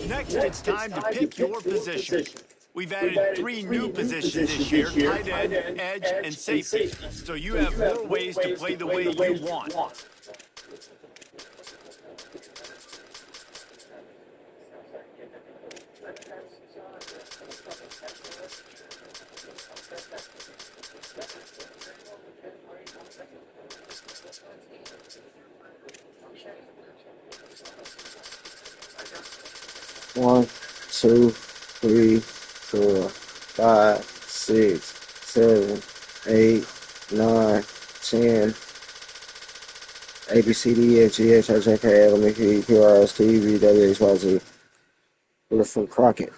Next, it's time to pick your position. We've added 3 new positions this year: tight end, edge, and safety. So you have more ways to play the way you want. One, two, three, four, five, 6, 7, 8, 9, 10. A B C D E F G H I J K L M N O P Q R S T U V W X Y Z. Look for Crockett.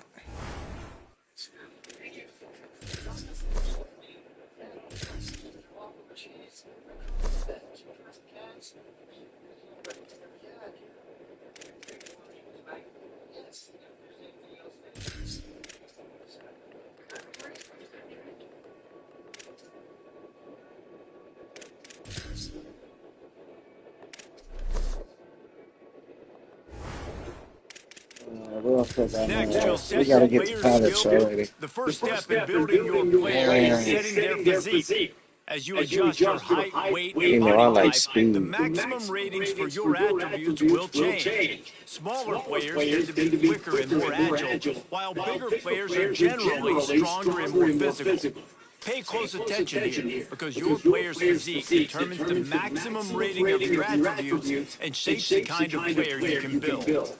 Next, you'll We set gotta your get to player college skill. already. The first step in building your player is setting their physique. As you adjust your height, weight, and You know, I body like type, the speed. maximum ratings for your attributes will change. Smaller players tend to be quicker and more agile, while bigger players are generally stronger and more physical. Pay close attention here, because your player's physique determines the maximum rating of your attributes and shapes the kind of player you can build.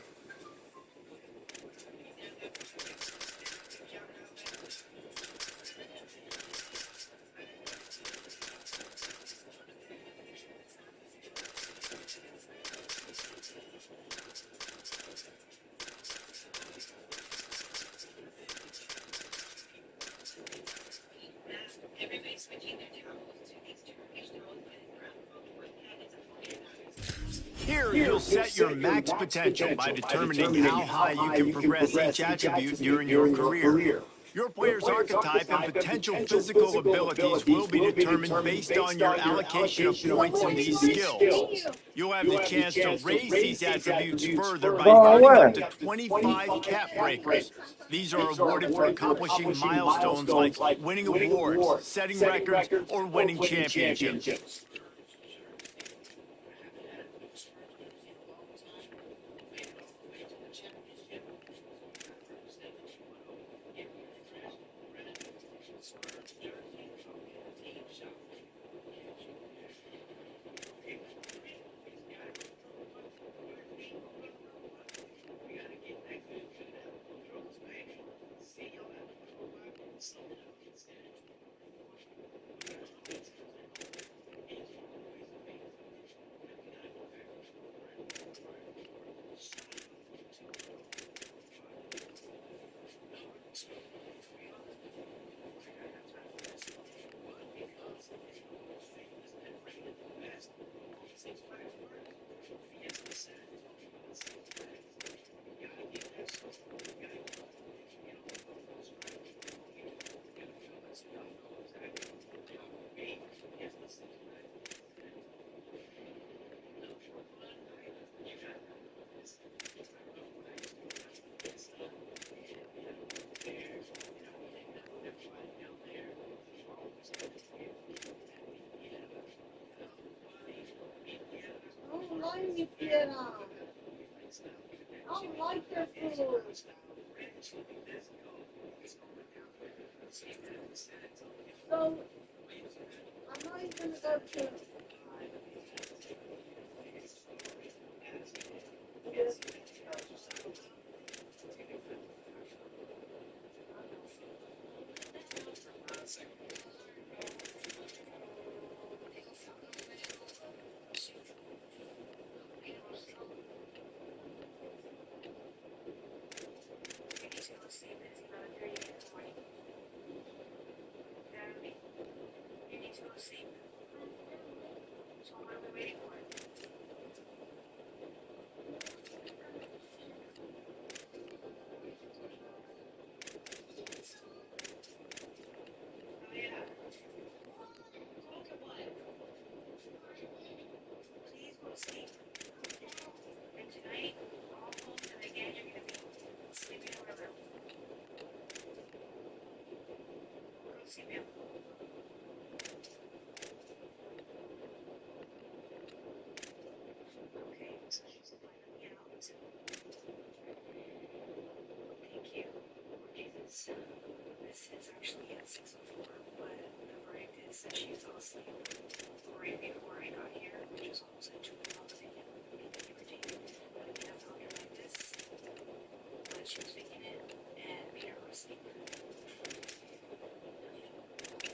Here, you'll set your max potential by determining how high you can progress each attribute during your career. Your player's archetype and potential physical abilities will be determined based on your allocation of points in these skills. You'll have the chance to raise these attributes further by earning up to 25 cap breakers. These are awarded for accomplishing milestones like winning awards, setting records, or winning championships.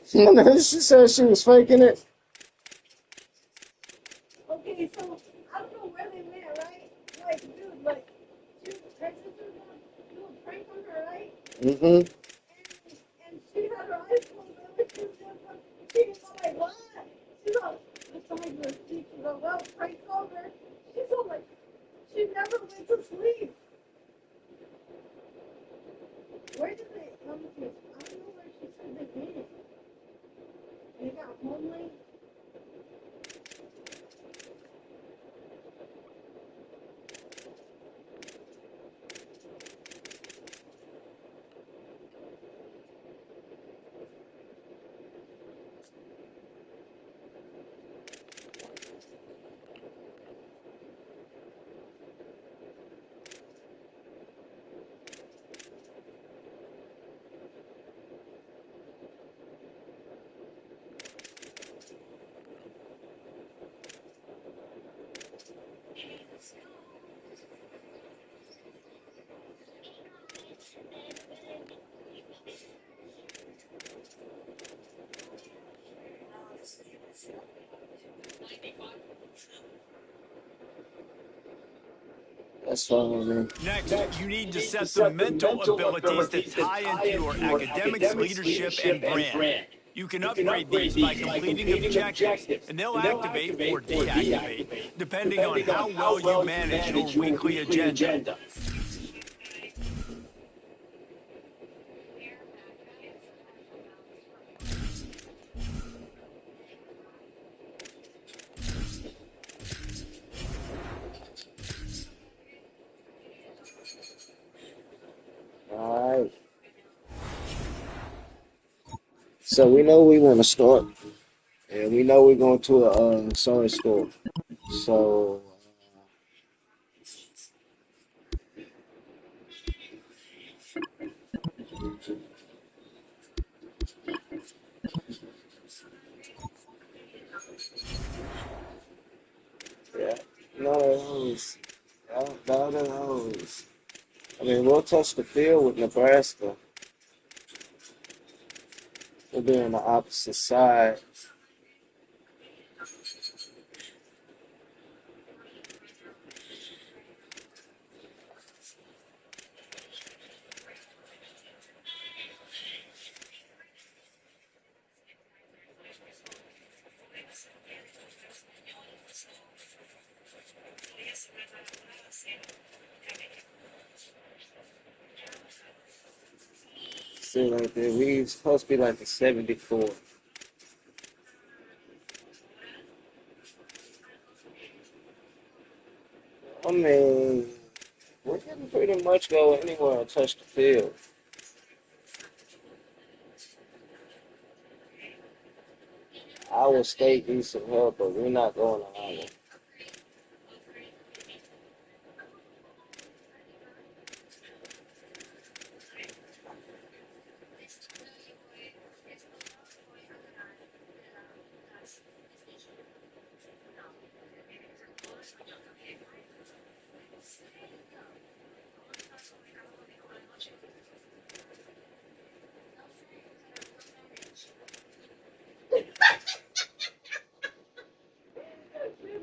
She said she was faking it. Okay, so I don't know where they met, right? Like, dude, like, her sister was gonna do a prank on her, right? Mm-hmm. And she had her eyes closed over. She was doing something. She was all like, what? She's all, beside her seat. She's all, well, prank's over. She's all like, she never went to sleep. Where did they, let me see. I don't know where she said they went. They got home late. That's fine, man. Next, you need to set the mental abilities that tie into your academics, leadership, and brand. You can upgrade these by completing objectives, and they'll activate or deactivate depending on how well you manage your weekly agenda. All right. So we know we want to start, and we know we're going to a sewing school. So yeah, none of those. None of those. I mean, we'll touch the field with Nebraska. We'll be on the opposite side. See, like that, we supposed to be like the 74. I mean, we can pretty much go anywhere and touch the field. Iowa State needs some help, but we're not going to Iowa.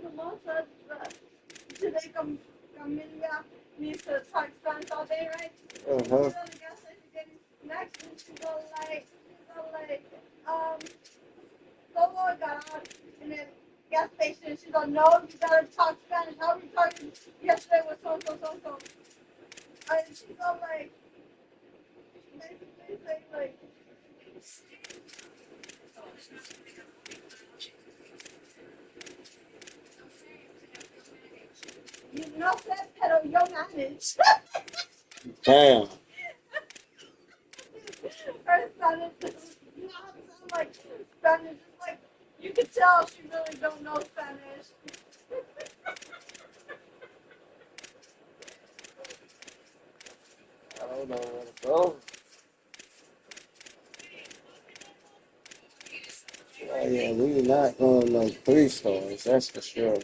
The mom said that today Camelia needs to talk Spanish all day, right? And she's Uh-huh. at the gas station getting snacks, and she's all like, Solo garage in the gas station. She's all, no, you gotta talk Spanish. How we talking yesterday was so. And she's all like, basically saying like, you know that, pero yo manage. Damn. Her Spanish does not sound like Spanish. It's like, you can tell she really don't know Spanish. I don't know where to go. not going no 3 stars, that's for sure.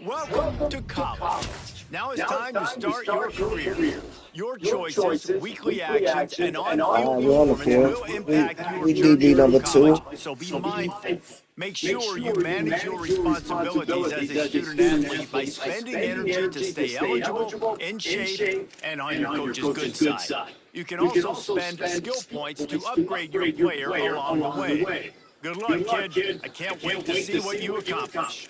Welcome to college. Now it's time to start your career. Your choices, weekly actions, and on-field You on the performance field. will impact your We journey DB through number college, 2. so be mindful. Make sure you manage your responsibilities as a student athlete by spending energy to stay eligible, in shape, and on your coach's good side. You can also spend skill points to upgrade your player along the way. Good luck, kid. I can't wait to see what you accomplish.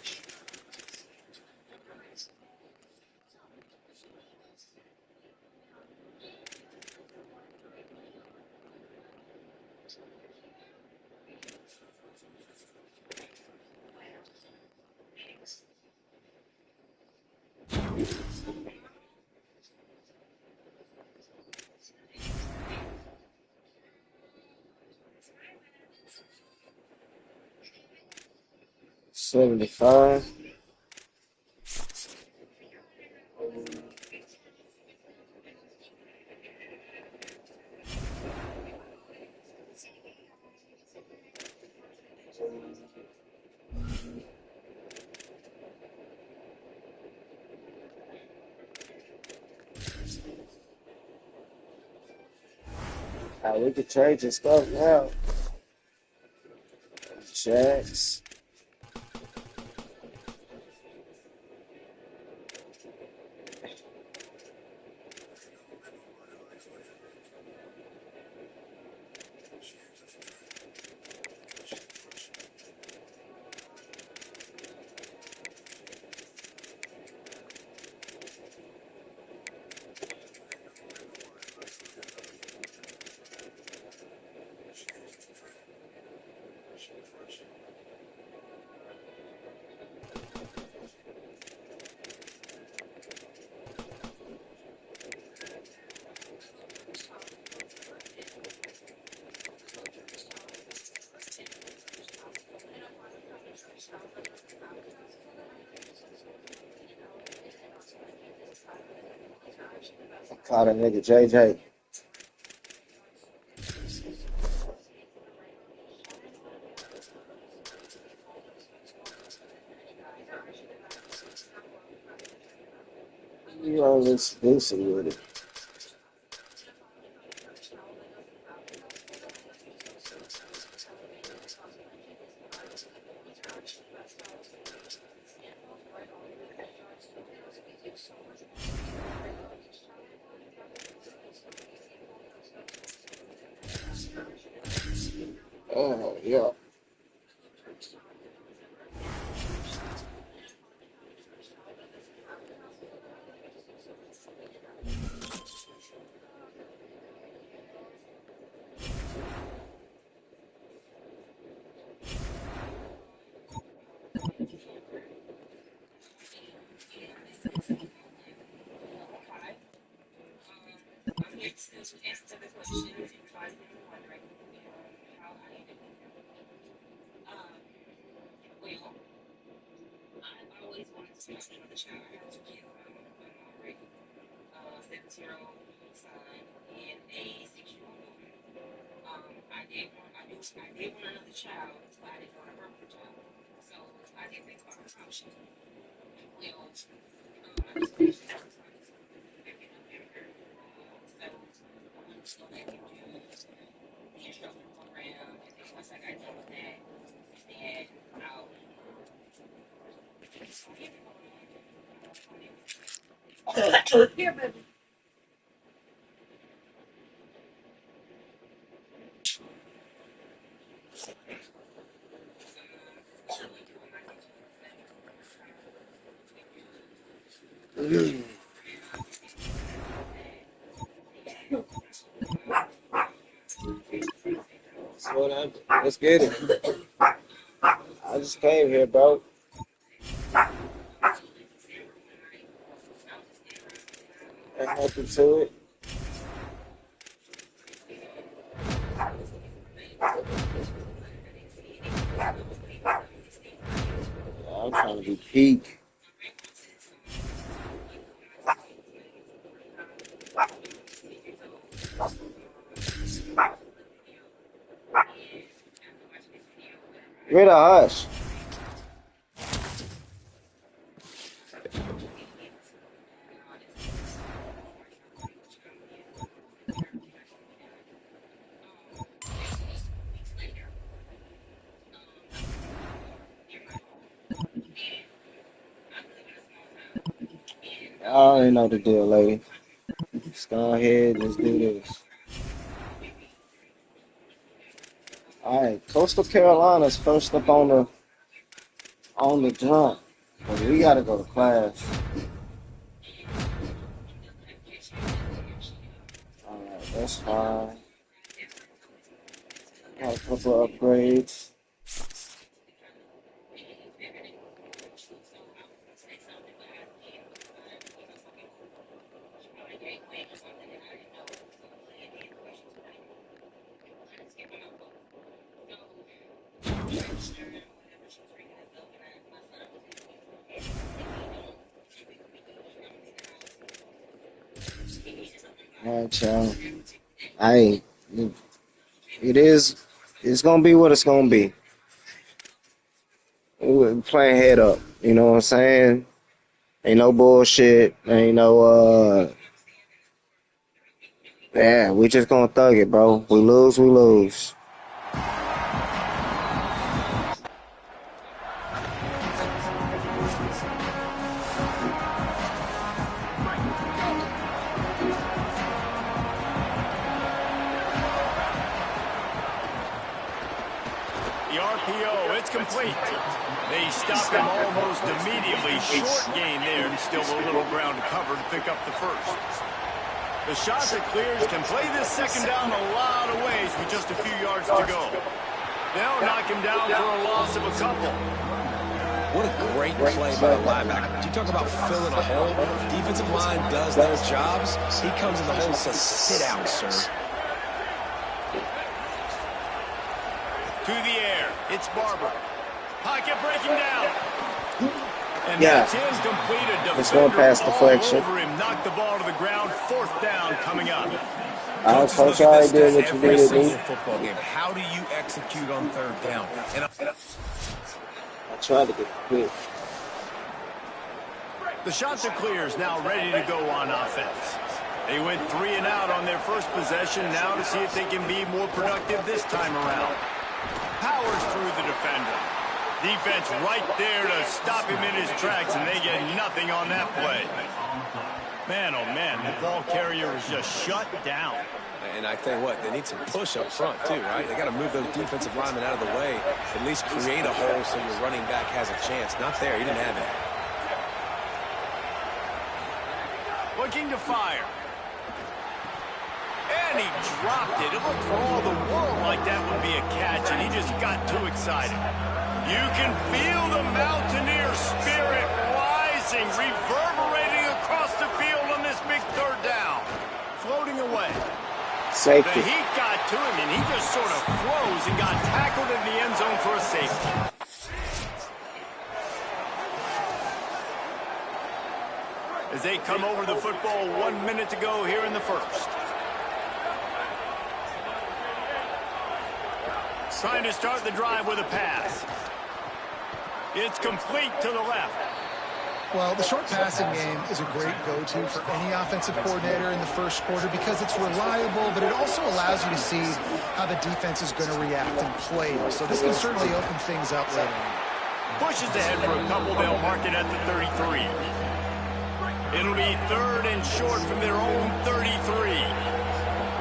$75. We can trade your stuff now. Jacks. I caught a nigga JJ. You always exclusive with it. Oh, yeah. Here, baby. Let's get it. I just came here, bro. Ain't nothing to it. Peak. Rid of Hush. I already know the deal, lady. Let's go ahead. Let's do this. All right, Coastal Carolina's first up on the jump. But we gotta go to class. All right, that's fine. Got a couple of upgrades. All right, y'all. Hey, it is. It's gonna be what it's gonna be. We're playing head up. You know what I'm saying? Ain't no bullshit. Ain't no yeah, we just gonna thug it, bro. We lose, we lose. The RPO, it's complete. They stop him almost immediately. Short gain there, and still a little ground to cover to pick up the first. The shot that clears can play this second down a lot of ways with just a few yards to go. They'll knock him down for a loss of a couple. What a great play by the linebacker. You talk about filling a hole. Defensive line does their jobs. He comes in the hole and says, sit down, sir. To the air, it's Barber. Pocket breaking down. And Yeah. that's incomplete. A It's going past defender all deflection. over him. Knocked the ball to the ground. Fourth down coming up. Coach, I already did what you Every needed, single dude. football game. How do you execute on third down? And I tried to get quick. The shot that clears now ready to go on offense. They went 3 and out on their first possession. Now to see if they can be more productive this time around. Powers through the defender. Defense right there to stop him in his tracks, and they get nothing on that play. Man, oh man, the ball carrier was just shut down. And I tell you what, they need some push up front too, right? They got to move those defensive linemen out of the way. At least create a hole so your running back has a chance. Not there. He didn't have that. Looking to fire. And he dropped it. It looked for all the world like that would be a catch, and he just got too excited. You can feel the Mountaineer spirit rising, reverberating across the field on this big third down. Floating away. The Safety. heat got to him, and he just sort of froze and got tackled in the end zone for a safety. As they come over the football, 1 minute to go here in the first. Trying to start the drive with a pass. It's complete to the left. Well, the short passing game is a great go-to for any offensive coordinator in the first quarter because it's reliable, but it also allows you to see how the defense is going to react and play. So this can certainly open things up later on. Pushes ahead for a couple. They'll mark it at the 33. It'll be third and short from their own 33.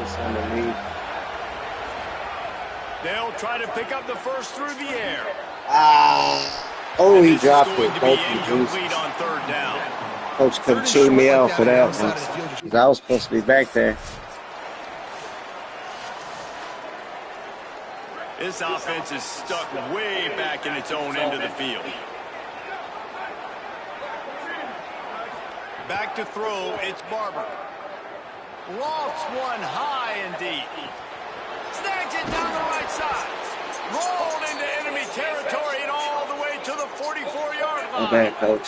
This on the lead. They'll try to pick up the first through the air. Oh, And he this is dropped going it. to be Thank you, incomplete Jesus. on third down. Coach could have chewed me out for that one. 'Cause I was supposed to be back there. This offense is stuck way back in its own end of the field. Back to throw, it's Barber. Lofts one high and deep. Snags it down the right side. Rolled into enemy territory and all the way to the 44-yard that My line. bad, coach.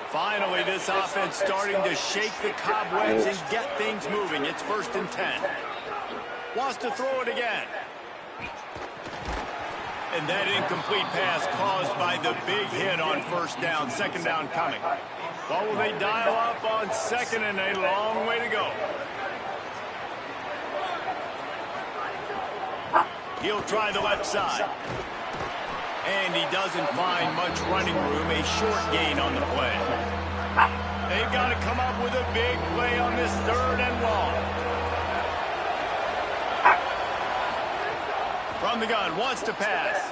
Finally, this offense starting to shake the cobwebs and get things moving. It's 1st and 10. Wants to throw it again. And that incomplete pass caused by the big hit on 1st down. 2nd down coming. What will they dial up on 2nd and a long way to go? He'll try the left side. And he doesn't find much running room. A short gain on the play. They've got to come up with a big play on this 3rd and long. From the gun, wants to pass.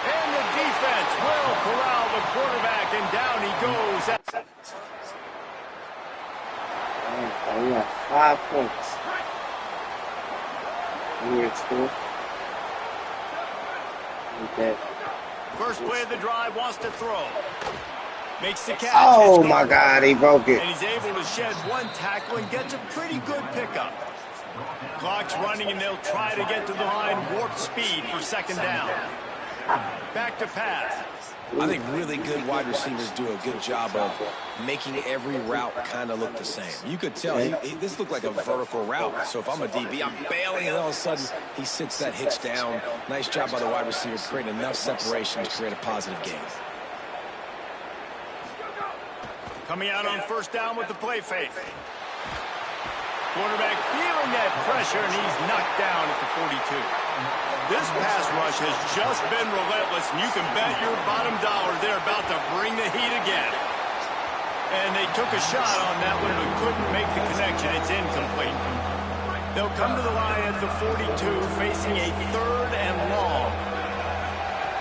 And the defense will corral the quarterback, and down he goes. We got 5 points. Here it's cool. Okay. First play of the drive, wants to throw. Makes the catch. Oh my God, he broke it. And he's able to shed 1 tackle and gets a pretty good pickup. Clock's running, and they'll try to get to the line, warp speed for 2nd down. Back to pass. I think really good wide receivers do a good job of making every route kind of look the same. You could tell this looked like a vertical route. So if I'm a DB, I'm bailing, and all of a sudden he sits that hitch down. Nice job by the wide receiver creating enough separation to create a positive gain. Coming out on 1st down with the play fake. Quarterback feeling that pressure, and he's knocked down at the 42. This pass rush has just been relentless, and you can bet your bottom dollar they're about to bring the heat again. And they took a shot on that one, but couldn't make the connection. It's incomplete. They'll come to the line at the 42, facing a 3rd and long.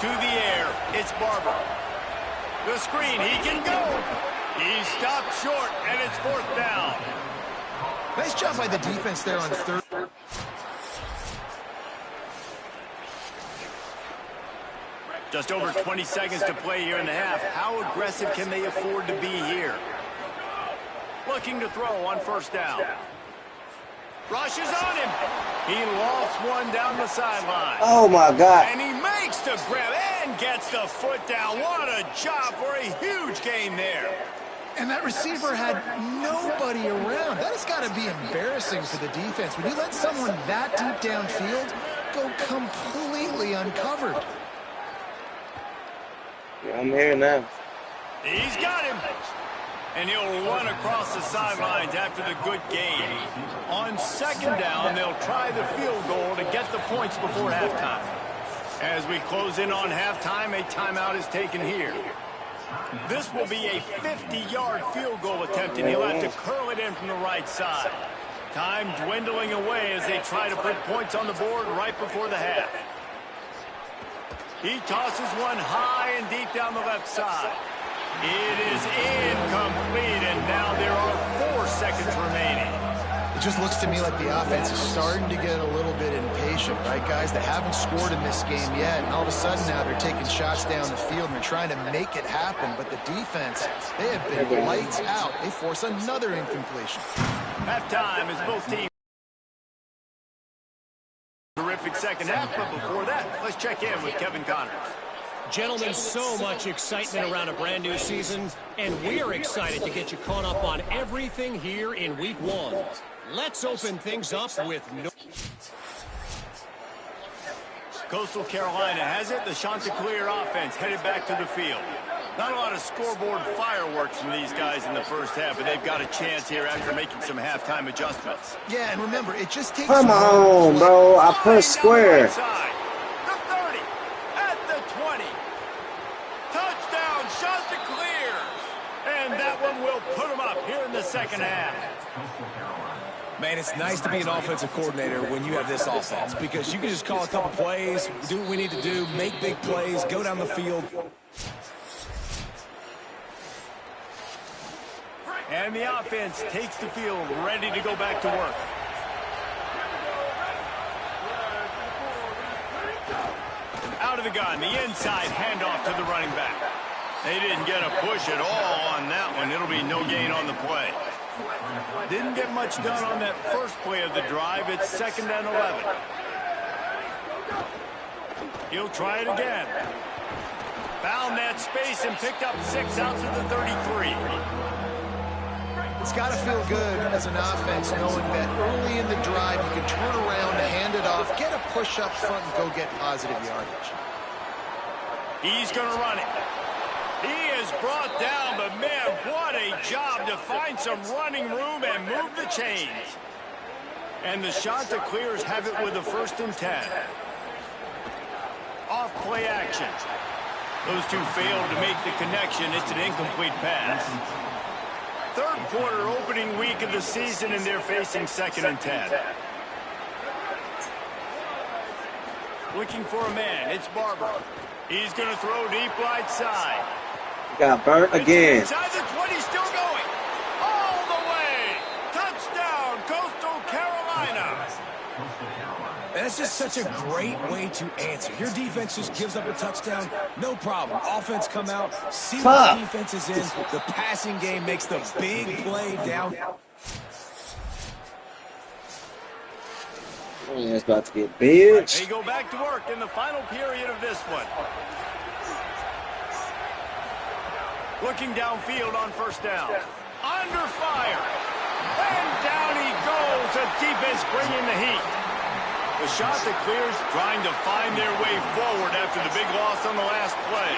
To the air, it's Barber. The screen, he can go. He stopped short, and it's 4th down. Nice job by the defense there on 3rd. Just over 20 seconds to play here in the half. How aggressive can they afford to be here? Looking to throw on 1st down. Rushes on him. He lost one down the sideline. Oh my God. And he makes the grab and gets the foot down. What a job for a huge gain there. And that receiver had nobody around. That has got to be embarrassing for the defense. When you let someone that deep downfield go completely uncovered. Yeah, I'm here now. He's got him. And he'll run across the sidelines after the good gain. On 2nd down, they'll try the field goal to get the points before halftime. As we close in on halftime, a timeout is taken here. This will be a 50-yard field goal attempt, and he'll have to curl it in from the right side. Time dwindling away as they try to put points on the board right before the half. He tosses one high and deep down the left side. It is incomplete, and now there are 4 seconds remaining. It just looks to me like the offense is starting to get a little bit impatient, right, guys? They haven't scored in this game yet, and all of a sudden now they're taking shots down the field and they're trying to make it happen. But the defense, they have been lights out. They force another incompletion. Halftime as both teams. Terrific 2nd half, but before that, let's check in with Kevin Connors. Gentlemen, so much excitement around a brand new season, and we're excited to get you caught up on everything here in Week 1. Let's open things up with Coastal Carolina has it. The Chanticleer offense headed back to the field. Not a lot of scoreboard fireworks from these guys in the first half, but they've got a chance here after making some halftime adjustments. Yeah, and remember, it just takes... Come on, bro. I pushed square. The 30, at the 20. Touchdown, Chanticleer. And that one will put them up here in the 2nd half. Man, it's nice to be an offensive coordinator when you have this offense because you can just call a couple plays, do what we need to do, make big plays, go down the field. And the offense takes the field, ready to go back to work. Out of the gun, the inside handoff to the running back. They didn't get a push at all on that one. It'll be no gain on the play. Didn't get much done on that first play of the drive. It's 2nd and 11. He'll try it again. Found that space and picked up 6 out to the 33. It's got to feel good as an offense knowing that early in the drive you can turn around, hand it off, get a push up front, and go get positive yardage. He's going to run it. He is brought down, but man, what a job to find some running room and move the chains. And the shot to clears have it with a 1st and 10. Off play action. Those two failed to make the connection. It's an incomplete pass. 3rd quarter opening week of the season, and they're facing 2nd and 10. Looking for a man. It's Barber. He's going to throw deep right side. Got burnt again. Inside the 20, still going. All the way. Touchdown, Coastal Carolina. And that's just such a great way to answer. Your defense just gives up a touchdown, no problem. Offense come out, see what the defense is in. The passing game makes the big play down. Man, it's about to get big. They go back to work in the final period of this one. Looking downfield on 1st down. Under fire. And down he goes. The defense bringing the heat. The shot that clears, trying to find their way forward after the big loss on the last play.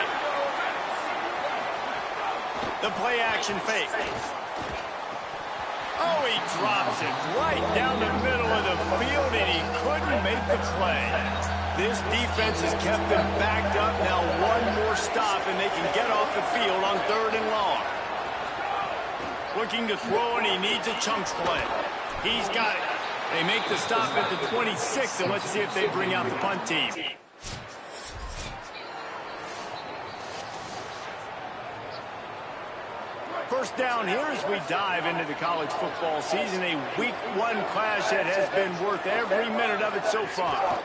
The play action fake. Oh, he drops it right down the middle of the field, and he couldn't make the play. This defense has kept them backed up. Now one more stop, and they can get off the field on 3rd and long. Looking to throw, and he needs a chunk play. He's got it. They make the stop at the 26, and let's see if they bring out the punt team. First down here as we dive into the college football season. A week 1 clash that has been worth every minute of it so far.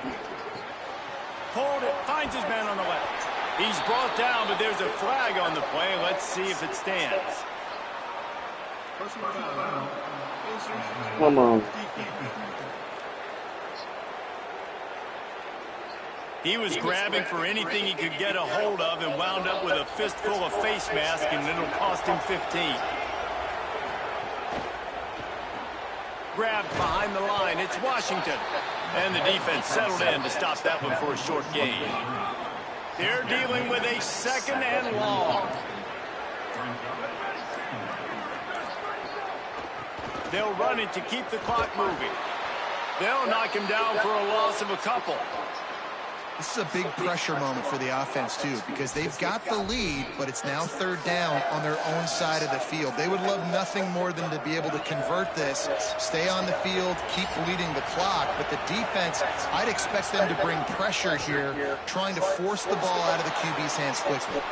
Hold it, finds his man on the left. He's brought down, but there's a flag on the play. Let's see if it stands. Come on. He was grabbing for anything he could get a hold of and wound up with a fistful of face mask, and it'll cost him 15. Grabbed behind the line. It's Washington. And the defense settled in to stop that one for a short gain. They're dealing with a 2nd and long. They'll run it to keep the clock moving. They'll knock him down for a loss of a couple. This is a big pressure moment for the offense, too, because they've got the lead, but it's now 3rd down on their own side of the field. They would love nothing more than to be able to convert this, stay on the field, keep bleeding the clock. But the defense, I'd expect them to bring pressure here, trying to force the ball out of the QB's hands quickly.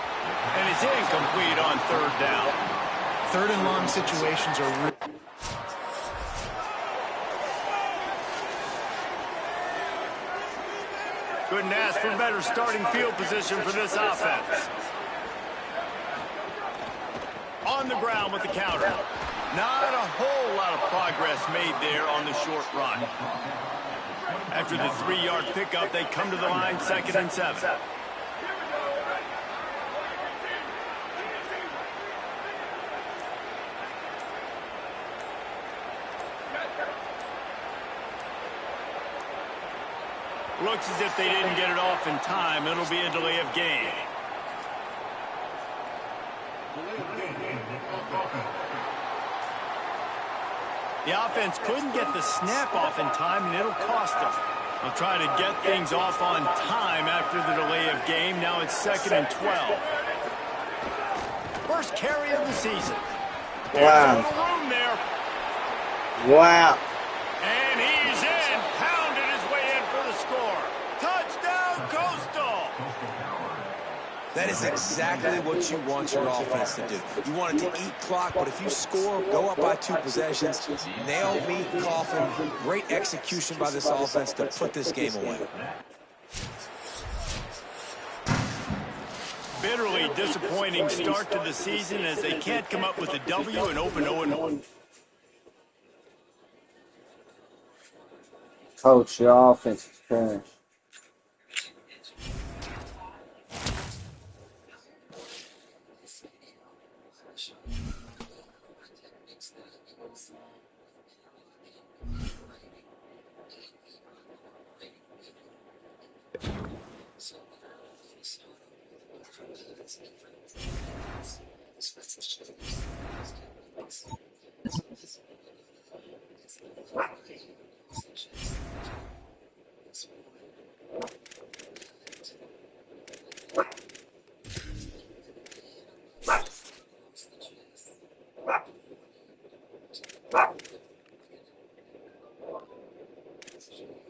And it's incomplete on 3rd down. 3rd and long situations are really... Couldn't ask for better starting field position for this offense. On the ground with the counter. Not a whole lot of progress made there on the short run. After the 3-yard pickup, they come to the line 2nd and 7. Looks as if they didn't get it off in time. It'll be a delay of game. The offense couldn't get the snap off in time, and it'll cost them. They'll try to get things off on time after the delay of game. Now it's 2nd and 12. First carry of the season. Wow. There's a little room there. Wow. And he's in. Pounded his way in for the score. Touchdown, Coastal. That is exactly what you want your offense to do. You want it to eat clock, but if you score, go up by 2 possessions, nail meat coffin, great execution by this offense to put this game away. Bitterly disappointing start to the season as they can't come up with a W and open 0-1. Coach, your offense is trash.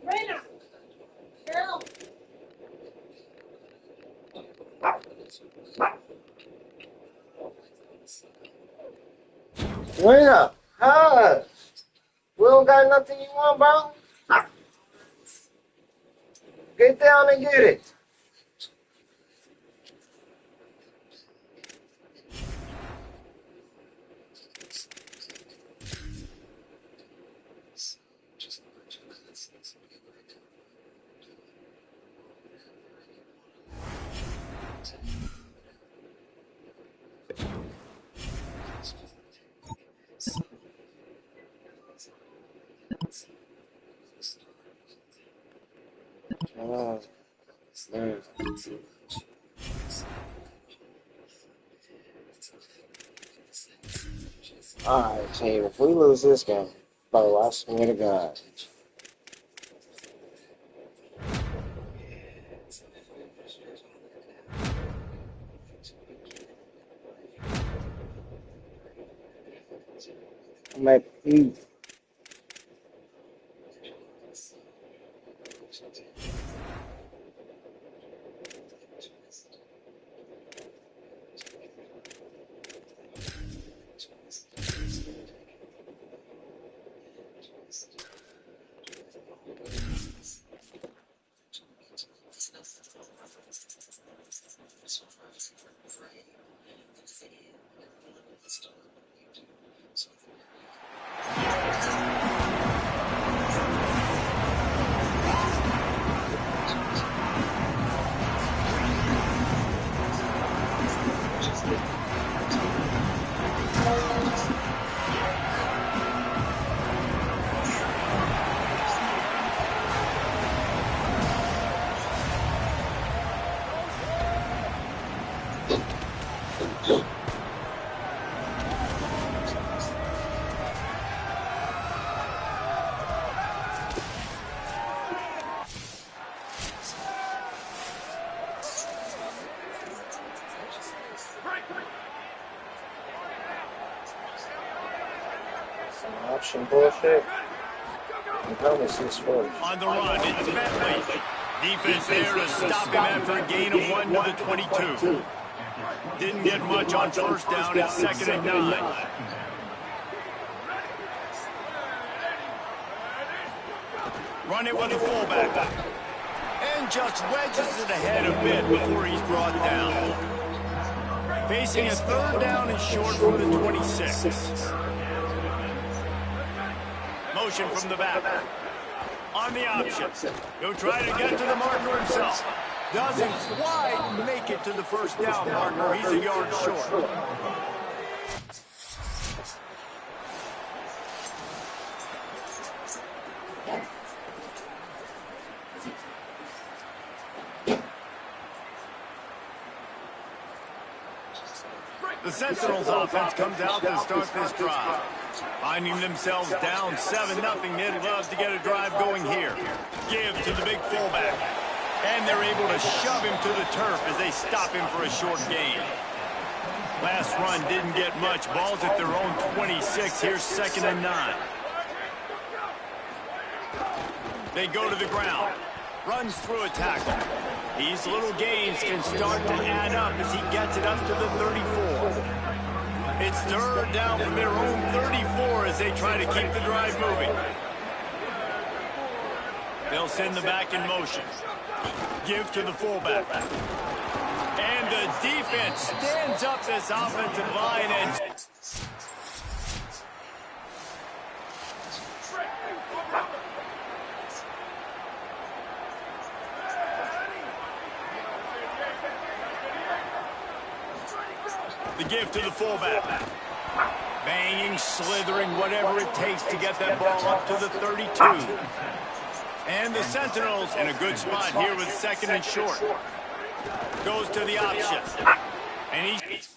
Raina, girl. Wait up. Huh? We don't got nothing you want, bro? Get down and get it. Oh, man. Alright, team. If we lose this game, bro, I swear to God. Maybe. Option bullshit. I'm probably 6'4". On the run, it's Bentley. Defense there to stop him after a gain of 1 to the 22. Didn't get much on first down. It's 2nd and 9. Run it with the fullback. And just wedges it ahead a bit before he's brought down. Facing a 3rd down and short from the 26. Motion from the back. On the option. He'll try to get to the marker himself. Doesn't quite make it to the 1st down marker. He's a yard short. The Sentinels offense comes out to start this drive. Finding themselves down 7-0, they'd love to get a drive going here. Give to the big fullback. And they're able to shove him to the turf as they stop him for a short gain. Last run didn't get much. Ball's at their own 26. Here's 2nd and 9. They go to the ground. Runs through a tackle. These little gains can start to add up as he gets it up to the 34. It's 3rd down from their own 34 as they try to keep the drive moving. They'll send the back in motion. Give to the fullback. And the defense stands up this offensive line and... The give to the fullback. Banging, slithering, whatever it takes to get that ball up to the 32. And the Sentinels in a good spot here with second and short. Goes to the option. And he's...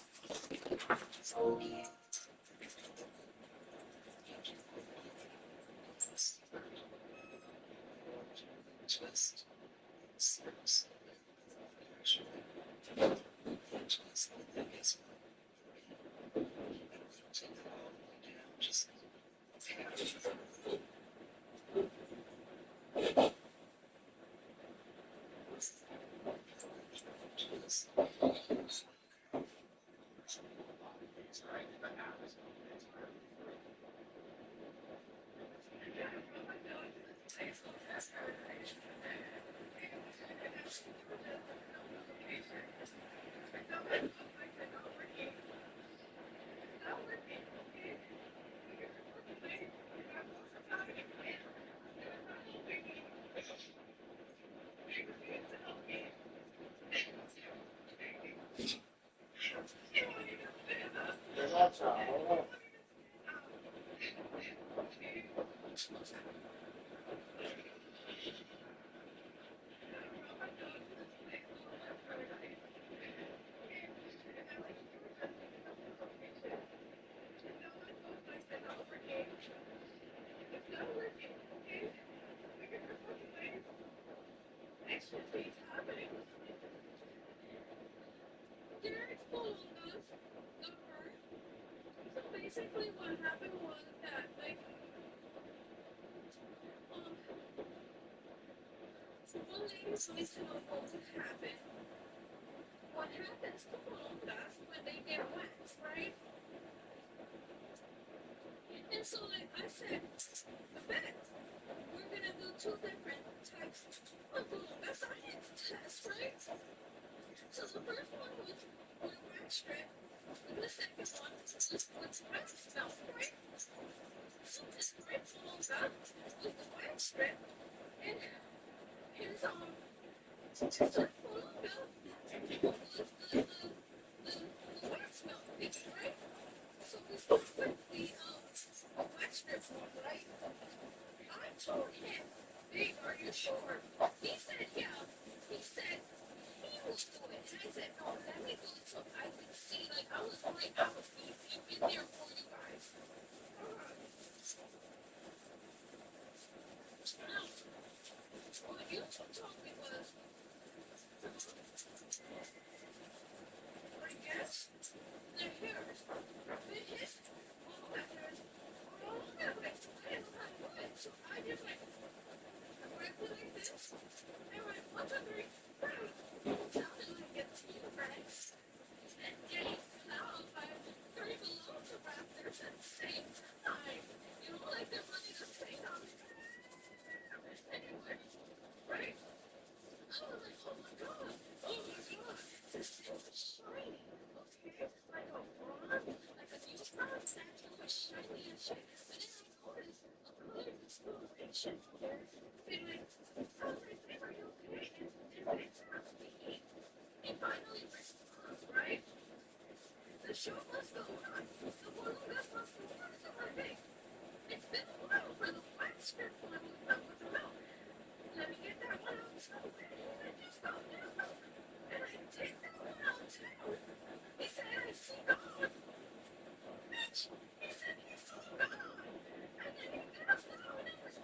Basically, what happened was that, like, one lady wanted to know what would happen. What happens to Columbians when they get wax, right? And so, like I said, the bet, we're gonna do two different types of Columbia science tests, right? So the first one was with wax strip, and the second one was with wax melt, right? So this right Columbia with the wax strip, and his Columbia was the wax melt piece, right? So we start with the wax strip one, right? I told him, "Hey, are you sure?" He said, "Yeah." He said he will do it. And I said, "No, let me do it so I can see." Like, I was worried I was going to be in there for you guys. Now, what you told me was, I guess, the hairs, the his, all that hairs, all that way. I didn't know how to do it. So I just, like, correctly like this. And went 1, 2, 3, boom. It sounded like a T-Rex. And getting cloud by 3 velociraptors at the same time. You know, like they're running a train on it. Anyway, right? I was like, oh my god, oh my god. This thing was shiny, okay? Like a bronze, like a new bronze statue was shiny and shit. But then I noticed a color discoloration here. And like, I was like, babe, are you okay? And it's not speaking. He finally responds, right? The show must go on. The balloon must go on. So I'm like, hey, it's been a while for the wax strip one with the milk. Let me get that one out too. And he said, just go, just go. And I did that one out too. He said, I see God. Bitch, he said, he saw God. And then he passed out and it was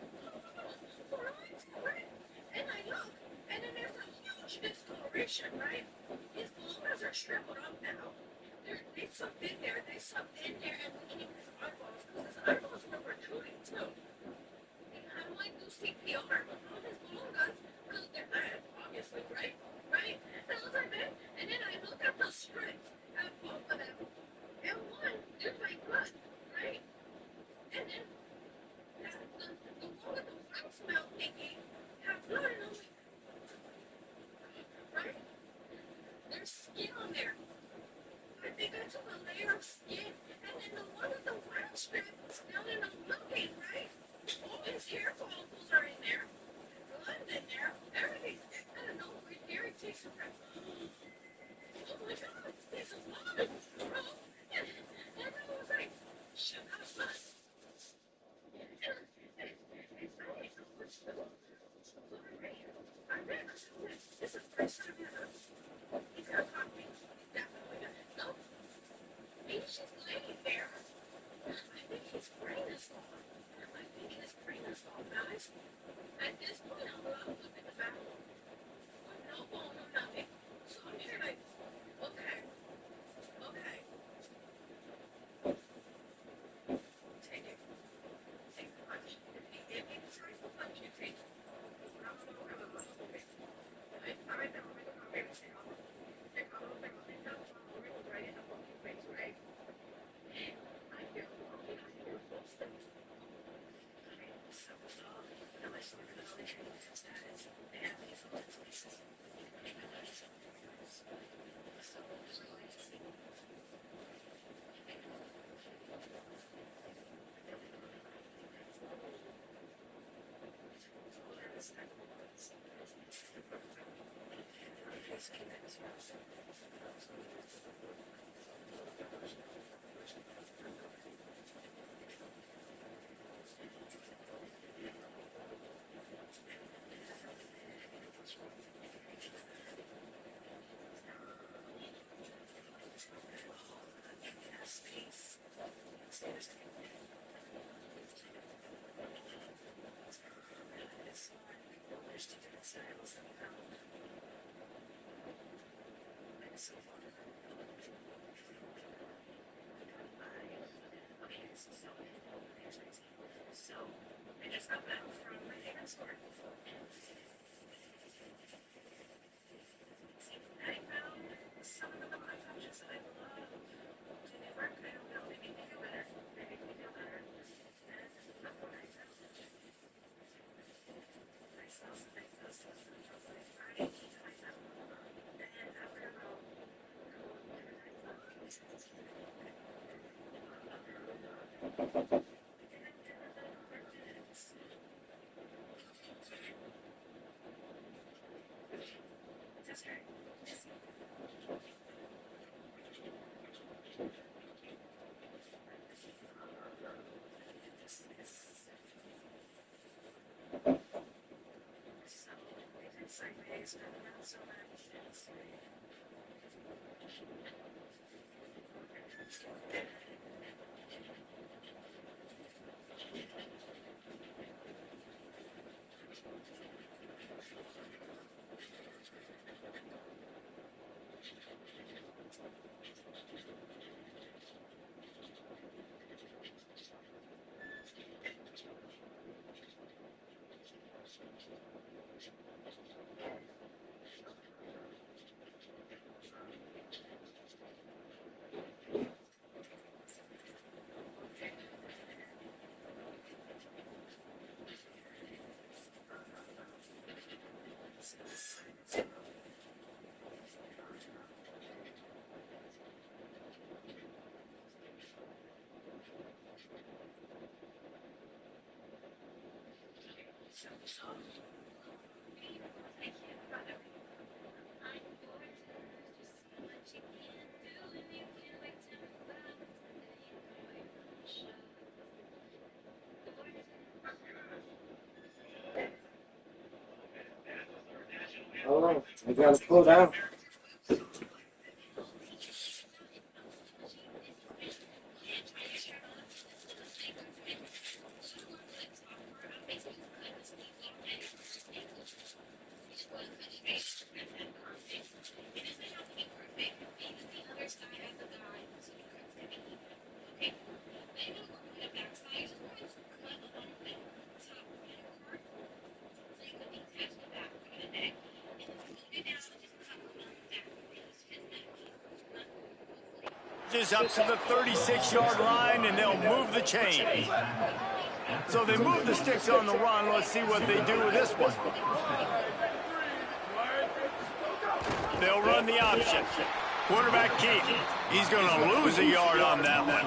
right? And I look, and then there's a huge discoloration, right? His balloons are shriveled up now. They sucked in there, and became his eyeballs, because his eyeballs were protruding too. And I'm like, do CPR on his balloons, because they're bad, obviously, right? Right? And I was like, man, and then I look at the strips, at both of them, and one, there's like blood, right? And then the one with the wax melt thingy had blood, and I'm like, right? There's skin on there. I think I took a layer of skin, and then the one Oh, I gotta pull out. Is up to the 36-yard line, and they'll move the chain. So they move the sticks on the run. Let's see what they do with this one. They'll run the option. Quarterback Keith. He's going to lose a yard on that one.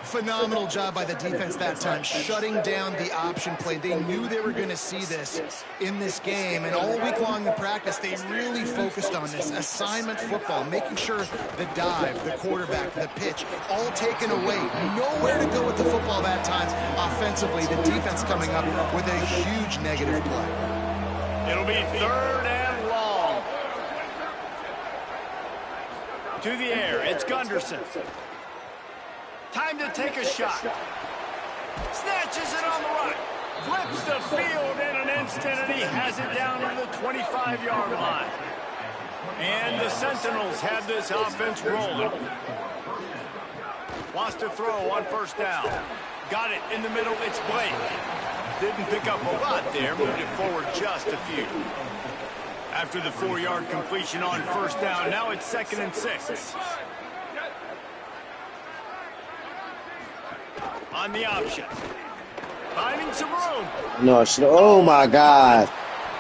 Phenomenal job by the defense that time, shutting down the option play. They knew they were going to see this in this game, and all week long in practice, they really focused on this assignment football, making sure the dive, the quarterback, the pitch, all taken away. Nowhere to go with the football that time. Offensively, the defense coming up with a huge negative play. It'll be 3rd and long. To the air, it's Gunderson. Time to take a shot. Snatches it on the right. Flips the field in an instant, and he has it down to the 25-yard line. And the Sentinels have this offense rolling. Wants to throw on 1st down. Got it in the middle. It's Blake. Didn't pick up a lot there. Moved it forward just a few. After the 4-yard completion on 1st down, now it's 2nd and 6. On the option. Finding some room. No, oh my God.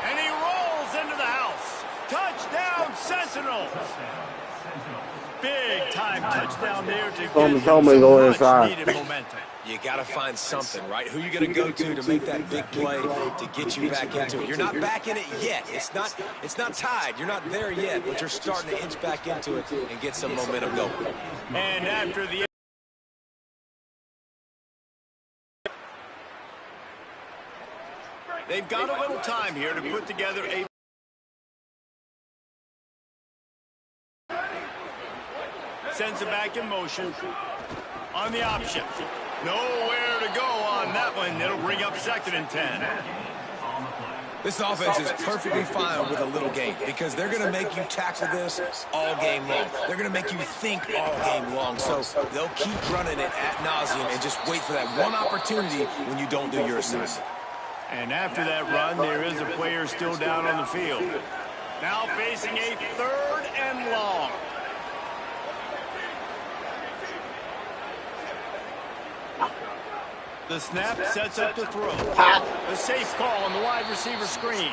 And he rolls into the house. Touchdown, Sentinels. Big time touchdown there to get some much needed momentum. Washington. You got to find something, right? Who you going to go to make that big play to get you back into it? You're not back in it yet. It's not tied. You're not there yet, but you're starting to inch back into it and get some momentum going. And after the they've got a little time here to put together a sends it back in motion on the option. Nowhere to go on that one. It'll bring up 2nd and 10. This offense is perfectly fine with a little game because they're going to make you tackle this all game long. They're going to make you think all game long. So they'll keep running it ad nauseum and just wait for that one opportunity when you don't do your assignment. And after that run, there is a player still down on the field. Now facing a 3rd and long. The snap sets up the throw. A safe call on the wide receiver screen.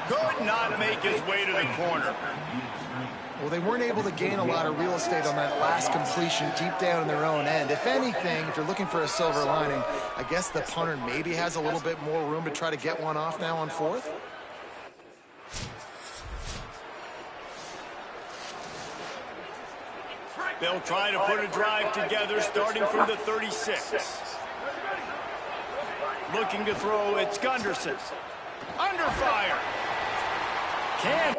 Could not make his way to the corner. Well, they weren't able to gain a lot of real estate on that last completion deep down in their own end. If anything, if you're looking for a silver lining, I guess the punter maybe has a little bit more room to try to get one off now on 4th. They'll try to put a drive together starting from the 36. Looking to throw, it's Gunderson. Under fire. Can't.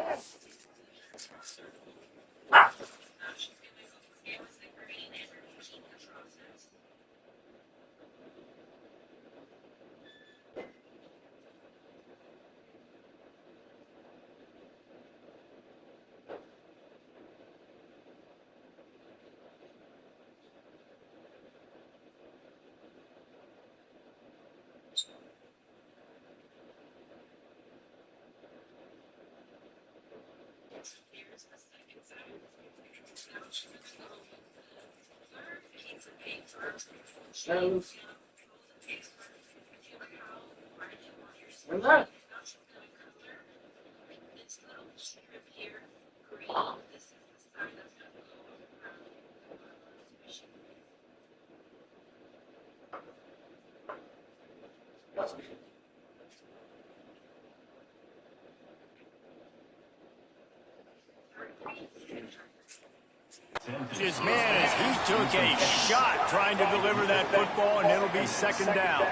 His man as he took a shot trying to deliver that football, and it'll be 2nd down.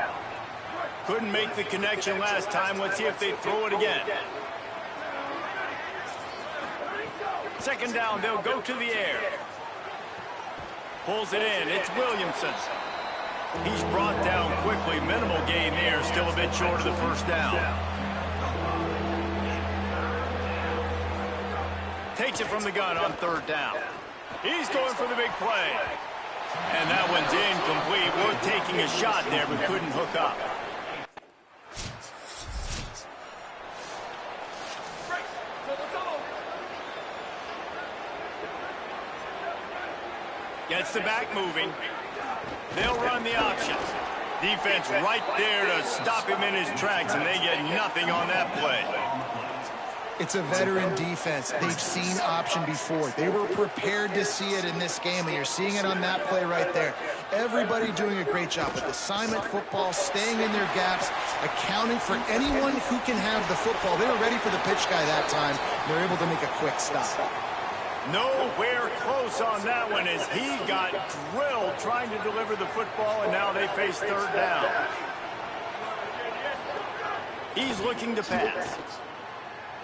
Couldn't make the connection last time. Let's see if they throw it again. 2nd down, they'll go to the air. Pulls it in, it's Williamson. He's brought down quickly. Minimal gain there, still a bit short of the 1st down. Takes it from the gun on 3rd down. He's going for the big play. And that one's incomplete. Worth taking a shot there, but couldn't hook up. Gets the back moving. They'll run the option. Defense right there to stop him in his tracks, and they get nothing on that play. It's a veteran defense. They've seen option before. They were prepared to see it in this game, and you're seeing it on that play right there. Everybody doing a great job with assignment football, staying in their gaps, accounting for anyone who can have the football. They were ready for the pitch guy that time. They're able to make a quick stop. Nowhere close on that one as he got drilled trying to deliver the football, and now they face 3rd down. He's looking to pass.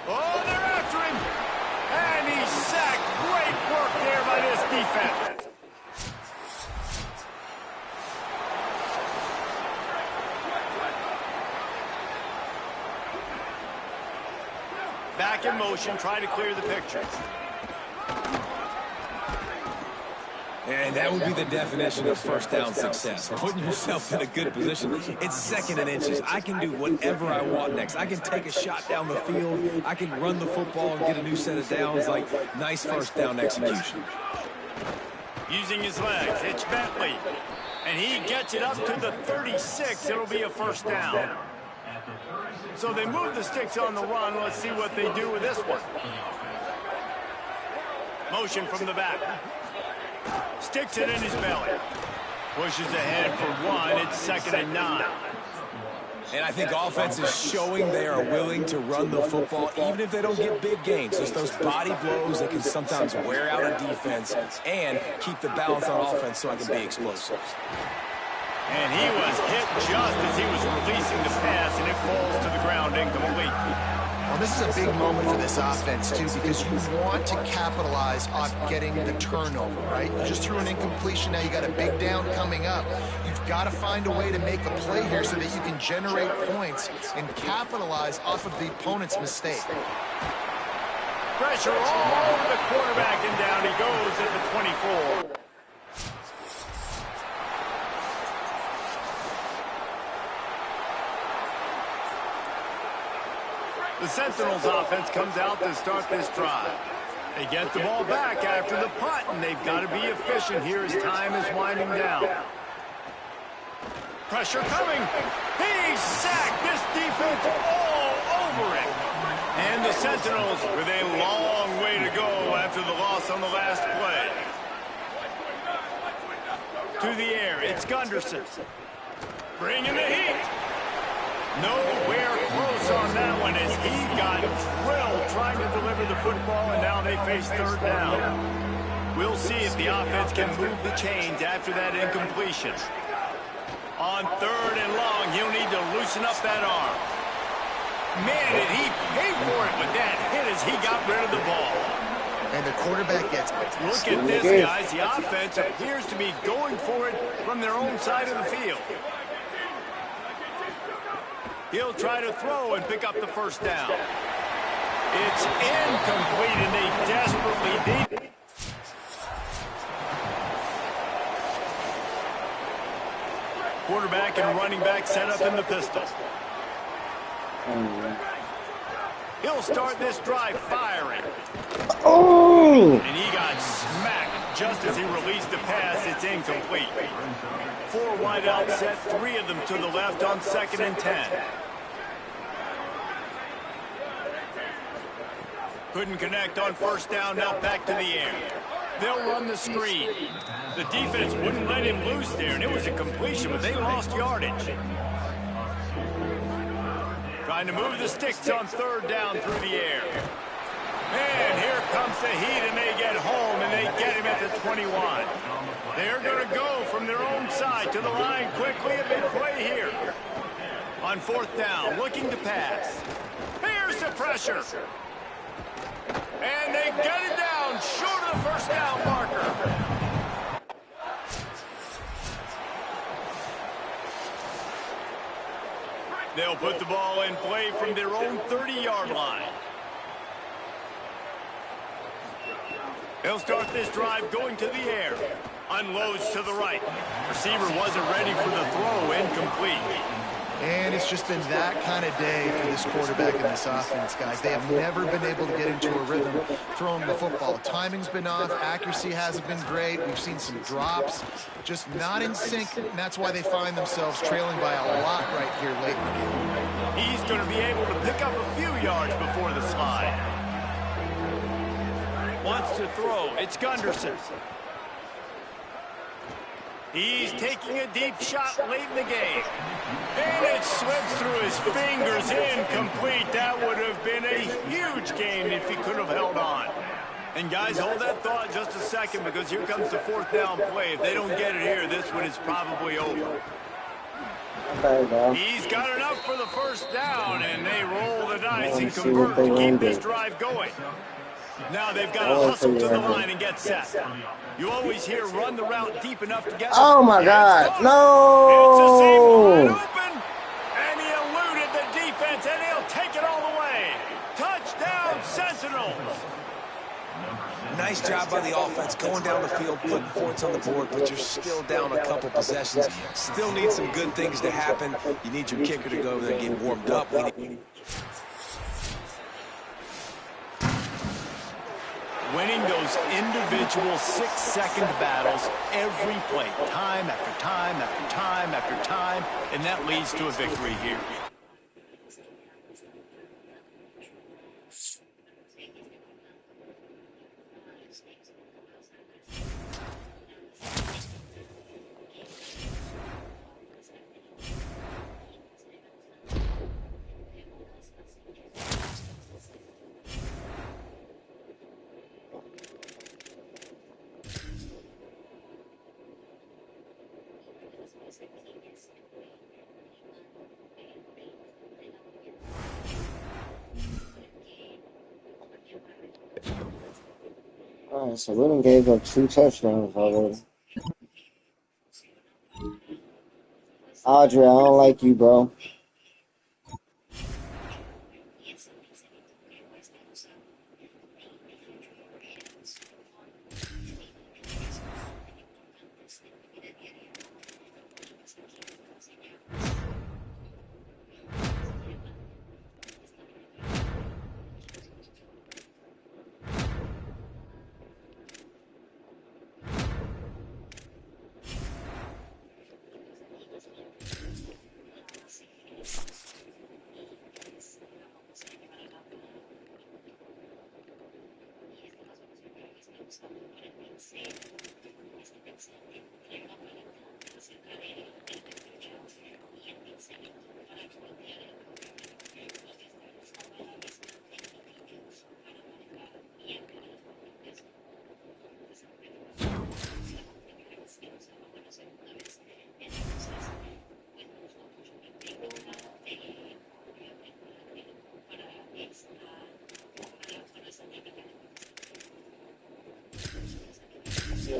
Oh, they're after him. And he's sacked. Great work there by this defense. Back in motion, try to clear the picture. And that would be the definition of 1st down success, putting yourself in a good position. It's 2nd and inches. I can do whatever I want next. I can take a shot down the field. I can run the football and get a new set of downs. Like, nice 1st down execution. Using his legs, it's Bentley. And he gets it up to the 36. It'll be a 1st down. So they move the sticks on the run. Let's see what they do with this one. Motion from the back. Sticks it in his belly. Pushes ahead for one. It's 2nd and 9. And I think offense is showing they are willing to run the football even if they don't get big gains. Just those body blows that can sometimes wear out a defense and keep the balance on offense so I can be explosive. And he was hit just as he was releasing the pass, and it falls to the ground incomplete. Well, this is a big moment for this offense, too, because you want to capitalize on getting the turnover, right? You just threw an incompletion. Now you got a big down coming up. You've got to find a way to make a play here so that you can generate points and capitalize off of the opponent's mistake. Pressure all over the quarterback, and down he goes at the 24. The Sentinels offense comes out to start this drive. They get the ball back after the punt, and they've got to be efficient here as time is winding down. Pressure coming. He's sacked. This defense all over it. And the Sentinels with a long way to go after the loss on the last play. To the air, it's Gunderson. Bringing the heat. Nowhere close on that one as he got drilled trying to deliver the football, and now they face 3rd down. We'll see if the offense can move the chains after that incompletion. On 3rd and long, he'll need to loosen up that arm. Man, did he pay for it with that hit as he got rid of the ball. And the quarterback gets it. Look at this, guys. The offense appears to be going for it from their own side of the field. He'll try to throw and pick up the 1st down. It's incomplete, and they desperately need. Quarterback and running back set up in the pistol. He'll start this drive firing. Oh! And he got smacked just as he released the pass. It's incomplete. 4 wide out set, 3 of them to the left on 2nd and 10. Couldn't connect on 1st down, now back to the air. They'll run the screen. The defense wouldn't let him loose there, and it was a completion, but they lost yardage. Trying to move the sticks on 3rd down through the air. And here comes the heat, and they get home, and they get him at the 21. They're going to go from their own side to the line quickly. A big play here. On 4th down, looking to pass. Here's the pressure. And they get it down short of the 1st down marker. They'll put the ball in play from their own 30-yard line. They'll start this drive going to the air. Unloads to the right. Receiver wasn't ready for the throw, incomplete. And it's just been that kind of day for this quarterback and this offense, guys. They have never been able to get into a rhythm throwing the football. Timing's been off. Accuracy hasn't been great. We've seen some drops. Just not in sync, and that's why they find themselves trailing by a lot right here late in the game. He's going to be able to pick up a few yards before the slide. Wants to throw. It's Gunderson. He's taking a deep shot late in the game. And it slips through his fingers, incomplete. That would have been a huge game if he could have held on. And guys, hold that thought just a second, because here comes the 4th down play. If they don't get it here, this one is probably over. He's got enough for the 1st down, and they roll the dice and convert to keep this drive going. Now they've got to hustle to the line and get set. You always hear run the route deep enough to get. Oh my God! No! It's a open, and he eluded the defense, and he'll take it all the way. Touchdown, Sentinels! Nice job by the offense going down the field, putting points on the board, but you're still down a couple possessions. Still need some good things to happen. You need your kicker to go over there and get warmed up. Winning those individual 6-second battles every play, time after time after time after time, and that leads to a victory here. Alright, so we done gave up 2 touchdowns already. Audrey, I don't like you, bro.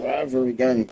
Rivalry game.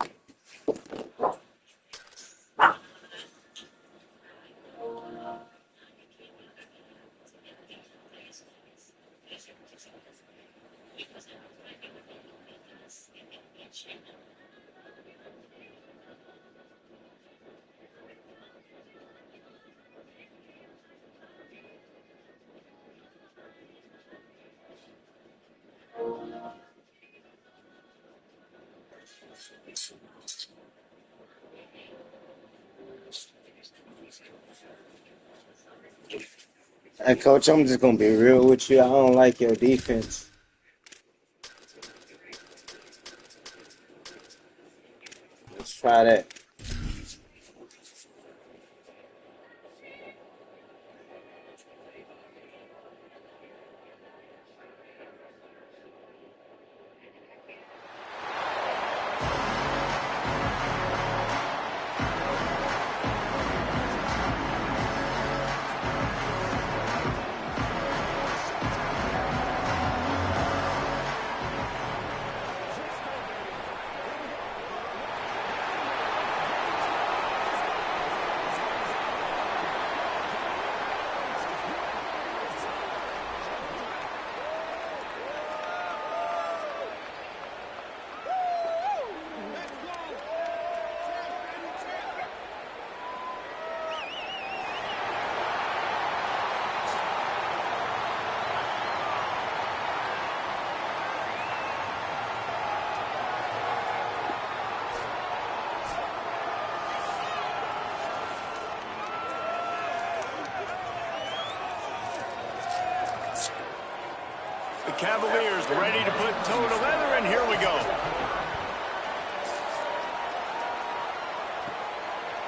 Hey, Coach, I'm just going to be real with you. I don't like your defense. Let's try that. The Cavaliers ready to put toe to leather, and here we go.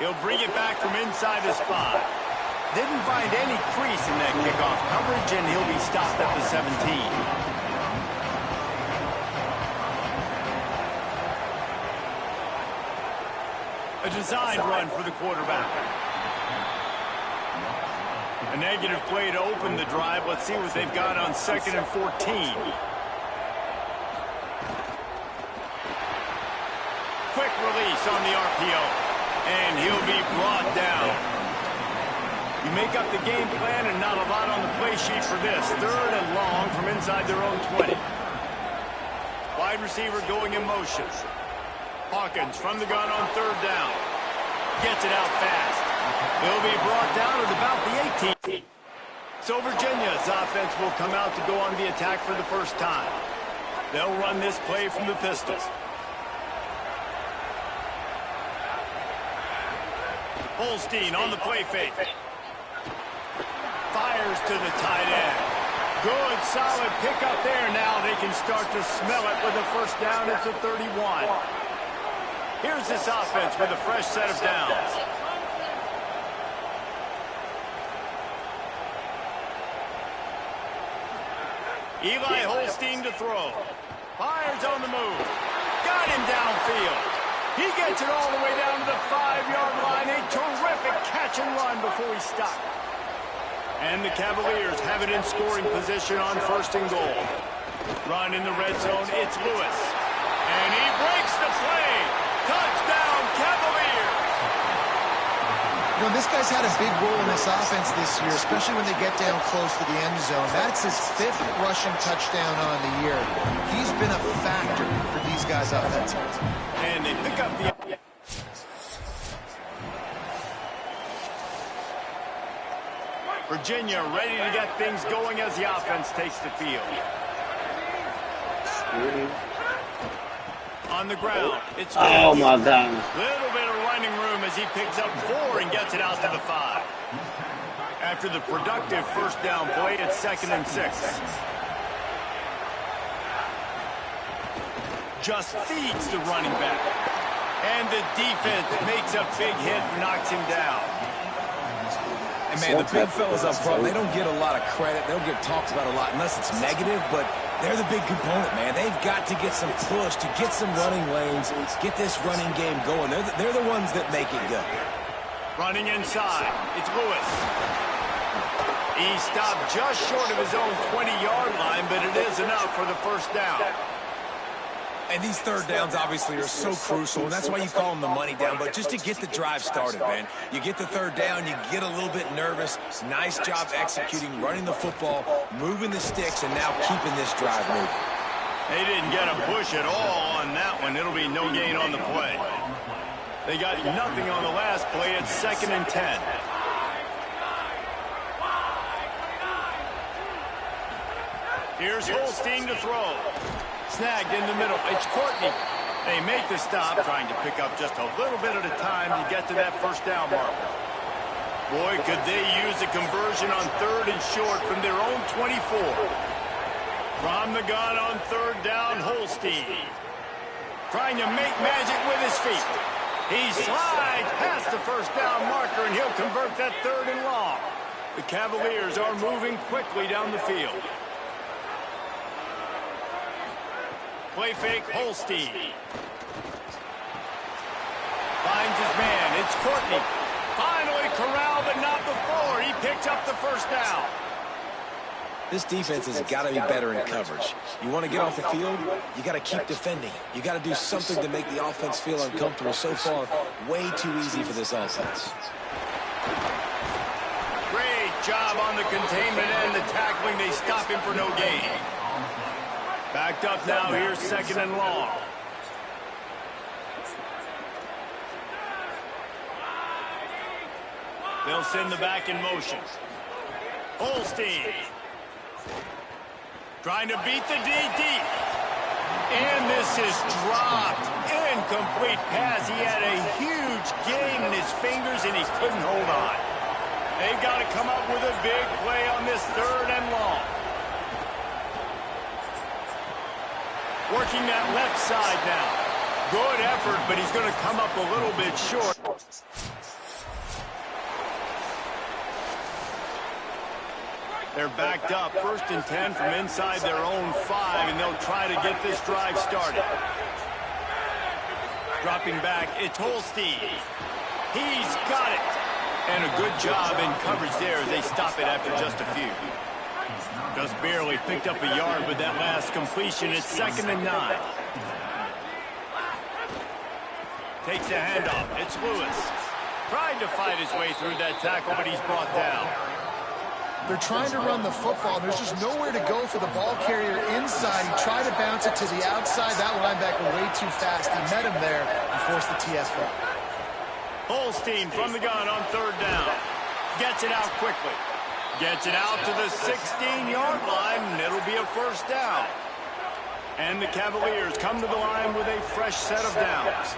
He'll bring it back from inside the spot. Didn't find any crease in that kickoff coverage, and he'll be stopped at the 17. A design run for the quarterback. A negative play to open the drive. Let's see what they've got on 2nd and 14. Quick release on the RPO. And he'll be brought down. You make up the game plan and not a lot on the play sheet for this. 3rd and long from inside their own 20. Wide receiver going in motion. Hawkins from the gun on 3rd down. Gets it out fast. He'll be brought down at about the 18. So Virginia's offense will come out to go on the attack for the first time. They'll run this play from the pistols. Holstein on the play fake. Fires to the tight end. Good, solid pickup there. Now they can start to smell it with a first down at the 31. Here's this offense with a fresh set of downs. Eli Holstein to throw. Fires on the move. Got him downfield. He gets it all the way down to the 5-yard line catch and run before he stopped. And the Cavaliers have it in scoring position on 1st and goal. Run in the red zone, it's Lewis. And he breaks the play. Touchdown, Cavaliers! You know, this guy's had a big role in this offense this year, especially when they get down close to the end zone. That's his 5th rushing touchdown on the year. He's been a factor for these guys offensively. And they pick up the... Virginia ready to get things going as the offense takes the field. On the ground, it's... Oh my God. Little bit of running room as he picks up 4 and gets it out to the 5. After the productive first down play, it's 2nd and 6. Just feeds the running back. And the defense makes a big hit and knocks him down. And man, the big fellas up front, they don't get a lot of credit. They don't get talked about a lot unless it's negative, but they're the big component, man. They've got to get some push, to get some running lanes, get this running game going. They're the ones that make it go. Running inside, it's Lewis. He stopped just short of his own 20-yard line, but it is enough for the first down. And these third downs obviously are so crucial, and that's why you call them the money down. But just to get the drive started, man, you get the third down, you get a little bit nervous. Nice job executing, running the football, moving the sticks, and now keeping this drive moving. They didn't get a push at all on that one. It'll be no gain on the play. They got nothing on the last play. It's 2nd and 10. Here's Holstein to throw. Snagged in the middle. It's Courtney. They make the stop, trying to pick up just a little bit at a time to get to that first down marker. Boy, could they use a conversion on 3rd and short from their own 24. From the gun on 3rd down, Holstein. Trying to make magic with his feet. He slides past the first down marker, and he'll convert that 3rd and long. The Cavaliers are moving quickly down the field. Play fake, Holstein. Finds his man, it's Courtney. Finally corralled, but not before. He picks up the first down. This defense has got to be better in coverage. You want to get off the field, you got to keep defending. You got to do something to make the offense feel uncomfortable. So far, way too easy for this offense. Great job on the containment and the tackling. They stop him for no gain. Backed up now, here's 2nd and long. They'll send the back in motion. Holstein. Trying to beat the DD. And this is dropped. Incomplete pass. He had a huge game in his fingers and he couldn't hold on. They've got to come up with a big play on this 3rd and long. Working that left side now. Good effort, but he's going to come up a little bit short. They're backed up, 1st and 10 from inside their own 5, and they'll try to get this drive started. Dropping back, it's Holstein. He's got it. And a good job in coverage there as they stop it after just a few. Just barely picked up a yard with that last completion. It's 2nd and 9. Takes the handoff. It's Lewis. Tried to fight his way through that tackle, but he's brought down. They're trying to run the football, and there's just nowhere to go for the ball carrier inside. He tried to bounce it to the outside. That linebacker way too fast. He met him there and forced the TS flag. Holstein from the gun on 3rd down. Gets it out quickly. Gets it out to the 16-yard line, and it'll be a first down. And the Cavaliers come to the line with a fresh set of downs.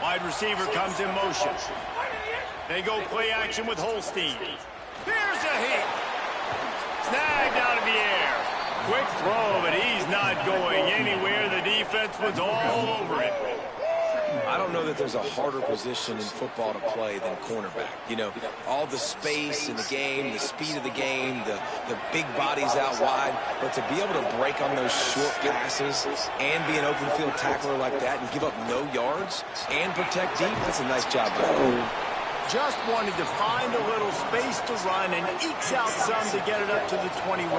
Wide receiver comes in motion. They go play action with Holstein. Here's a hit. Snagged out of the air. Quick throw, but he's not going anywhere. The defense was all over him. I don't don't know that there's a harder position in football to play than cornerback. You know, all the space in the game, the speed of the game, the big bodies out wide. But to be able to break on those short passes and be an open field tackler like that and give up no yards and protect deep, that's a nice job by him. Just wanted to find a little space to run and ekes out some to get it up to the 21.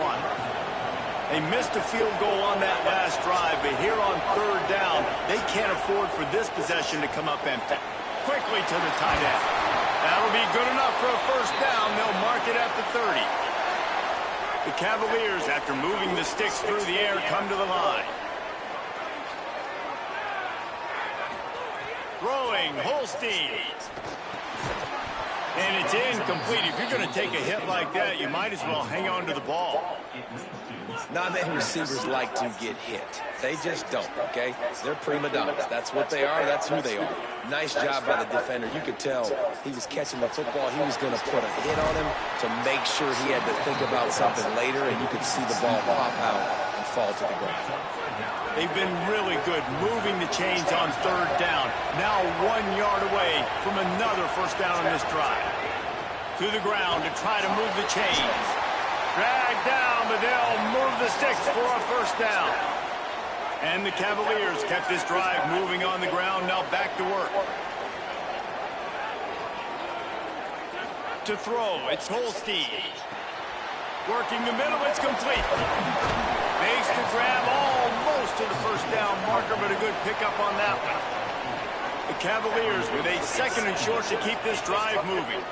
They missed a field goal on that last drive, but here on third down, they can't afford for this possession to come up empty. Quickly to the tight end. That'll be good enough for a first down. They'll mark it at the 30. The Cavaliers, after moving the sticks through the air, come to the line. Throwing, Holstein. And it's incomplete. If you're going to take a hit like that, you might as well hang on to the ball. Not many receivers like to get hit. They just don't, okay? They're prima donnas. That's what they are. That's who they are. Nice job by the defender. You could tell he was catching the football. He was going to put a hit on him to make sure he had to think about something later, and you could see the ball pop out and fall to the ground. They've been really good moving the chains on third down. Now 1 yard away from another first down on this drive. To the ground to try to move the chains. Dragged down, but they'll move the sticks for a first down. And the Cavaliers kept this drive moving on the ground. Now back to work. To throw, it's Holstein. Working the middle, it's complete. Makes the grab almost to the first down marker, but a good pickup on that one. The Cavaliers with a second and short to keep this drive moving.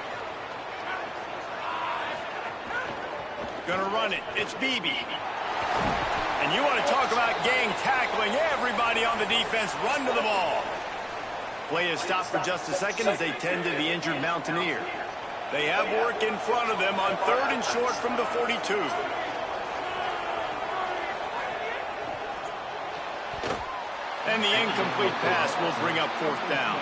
Gonna run it. It's Beebe. And you want to talk about gang tackling. Everybody on the defense run to the ball. Play is stopped for just a second as they tend to the injured Mountaineer. They have work in front of them on third and short from the 42. And the incomplete pass will bring up fourth down.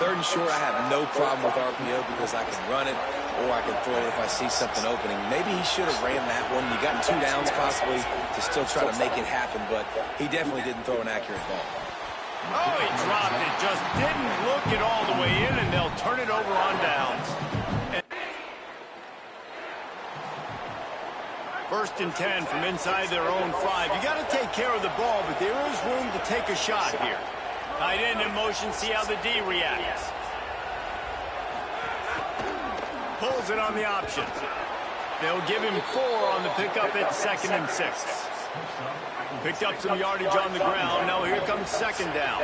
Third and short, I have no problem with RPO because I can run it or I can throw it if I see something opening. Maybe he should have ran that one. You got 2 downs possibly to still try to make it happen, but he definitely didn't throw an accurate ball. Oh, he dropped it. Just didn't look it all the way in, and they'll turn it over on downs. First and 10 from inside their own 5. You got to take care of the ball, but there is room to take a shot here. Tight end in motion, see how the D reacts. Pulls it on the option. They'll give him 4 on the pickup at 2nd and 6. Picked up some yardage on the ground. Now here comes second down.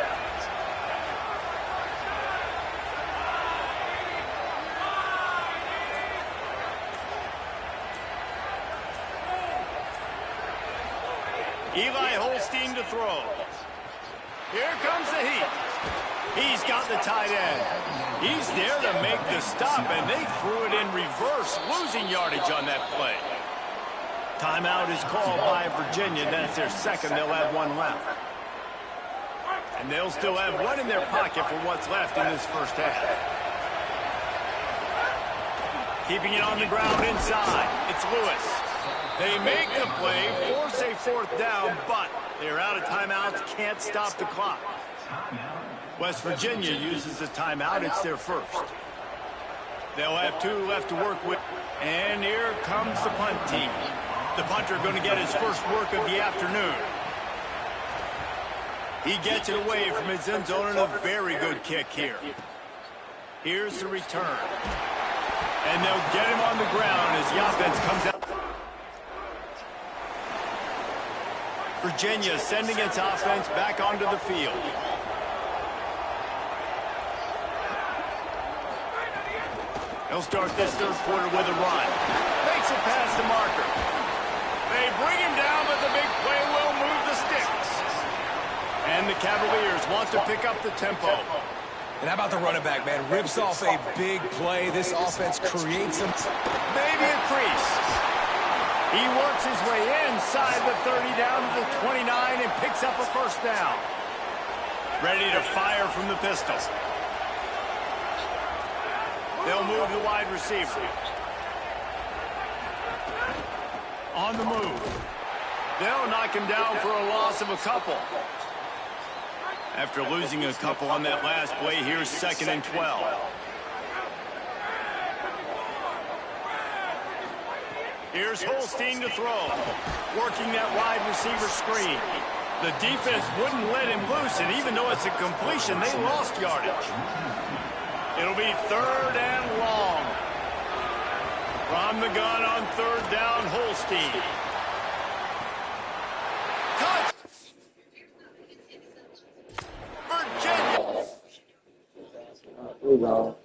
Eli Holstein to throw. Here comes the heat. He's got the tight end. He's there to make the stop, and they threw it in reverse, losing yardage on that play. Timeout is called by Virginia. That's their second. They'll have 1 left. And they'll still have 1 in their pocket for what's left in this first half. Keeping it on the ground inside. It's Lewis. They make the play, force a fourth down, but they're out of timeouts, can't stop the clock. West Virginia uses a timeout. It's their first. They'll have 2 left to work with. And here comes the punt team. The punter going to get his first work of the afternoon. He gets it away from his end zone and a very good kick here. Here's the return. And they'll get him on the ground as the offense comes out. Virginia sending its offense back onto the field. They'll start this third quarter with a run. Makes it past the marker. They bring him down, but the big play will move the sticks. And the Cavaliers want to pick up the tempo. And how about the running back, man? Rips off a big play. This offense creates them. Maybe a crease. He works his way inside the 30 down to the 29 and picks up a first down. Ready to fire from the pistol. They'll move the wide receiver. On the move. They'll knock him down for a loss of a couple. After losing a couple on that last play, here's 2nd and 12. Here's Holstein to throw, working that wide receiver screen. The defense wouldn't let him loose, and even though it's a completion, they lost yardage. It'll be 3rd and long. From the gun on 3rd down, Holstein. Touch! Virginia! We go.